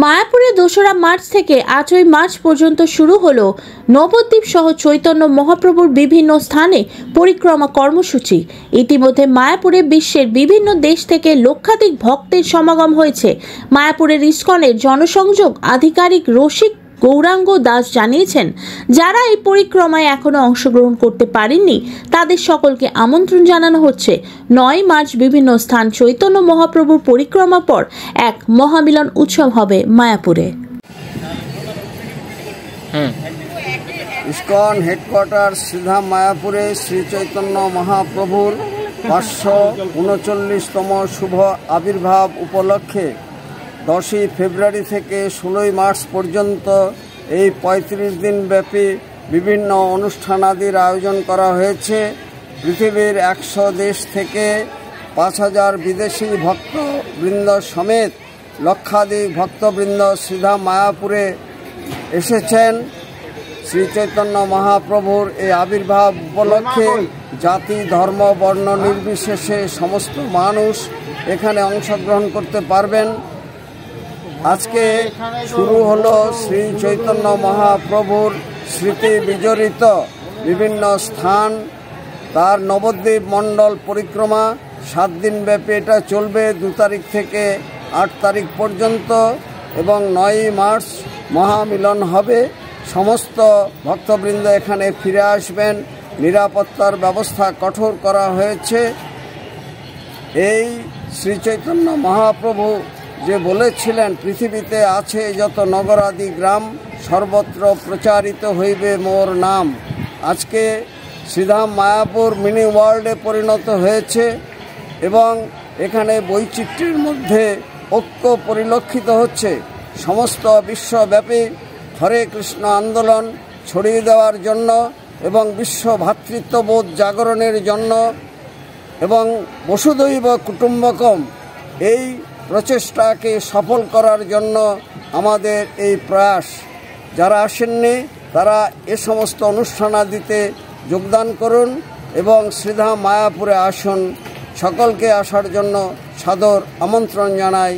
মায়াপুরে ২রা মার্চ থেকে ৮ই মার্চ পর্যন্ত শুরু হলো নবদ্বীপ সহ চৈতন্য মহাপ্রভুর বিভিন্ন স্থানে পরিক্রমা কর্মসূচি। ইতিমধ্যে মায়াপুরে বিশ্বের বিভিন্ন দেশ থেকে লক্ষাধিক ভক্তের সমাগম হয়েছে। মায়াপুরের ইস্কনের জনসংযোগ আধিকারিক রসিক গৌরাঙ্গ দাস জানিয়েছেন, যারা এই পরিক্রমায় এখনো অংশগ্রহণ করতে পারেননি তাদের সকলকে আমন্ত্রণ জানানো হচ্ছে। ৯ মার্চ বিভিন্ন স্থান চৈতন্য মহাপ্রভুর পরিক্রমা পর এক মহামিলন উৎসব হবে মায়াপুরে। ইস্কন হেডকোয়ার্টার সিধা মায়াপুরে শ্রী চৈতন্য মহাপ্রভুর 539তম শুভ আবির্ভাব উপলক্ষে 10ই ফেব্রুয়ারি থেকে 16ই মার্চ পর্যন্ত এই 35 দিন ব্যাপী বিভিন্ন অনুষ্ঠানাদির আয়োজন করা হয়েছে। পৃথিবীর 100 দেশ থেকে 5000 বিদেশি ভক্তবৃন্দ সমেত লক্ষাধিক ভক্তবৃন্দ সিধা মায়াপুরে এসেছেন। শ্রী চৈতন্য মহাপ্রভুর এই আবির্ভাব উপলক্ষে জাতি ধর্ম বর্ণ নির্বিশেষে সমস্ত মানুষ এখানে অংশগ্রহণ করতে পারবেন। আজকে শুরু হলো শ্রী চৈতন্য মহাপ্রভুর স্মৃতি বিজড়িত বিভিন্ন স্থান, তার নবদ্বীপ মণ্ডল পরিক্রমা 7 দিন ব্যাপী এটা চলবে, 2 তারিখ থেকে 8 তারিখ পর্যন্ত, এবং 9ই মার্চ মহামিলন হবে। সমস্ত ভক্তবৃন্দ এখানে ফিরে আসবেন। নিরাপত্তার ব্যবস্থা কঠোর করা হয়েছে। এই শ্রী চৈতন্য মহাপ্রভু যে বলেছিলেন, পৃথিবীতে আছে যত নগরাদি গ্রাম, সর্বত্র প্রচারিত হইবে মোর নাম। আজকে সিধা মায়াপুর মিনি ওয়ার্ল্ডে পরিণত হয়েছে এবং এখানে বৈচিত্র্যের মধ্যে ঐক্য পরিলক্ষিত হচ্ছে। সমস্ত বিশ্বব্যাপী হরে কৃষ্ণ আন্দোলন ছড়িয়ে দেওয়ার জন্য এবং বিশ্ব ভ্রাতৃত্ববোধ জাগরণের জন্য এবং বসুধৈব কুটুম্বকম এই প্রচেষ্টাকে সফল করার জন্য আমাদের এই প্রয়াস। যারা আসেননি তারা এ সমস্ত অনুষ্ঠানাদিতে যোগদান করুন এবং সিধা মায়াপুরে আসুন। সকলকে আসার জন্য সাদর আমন্ত্রণ জানাই।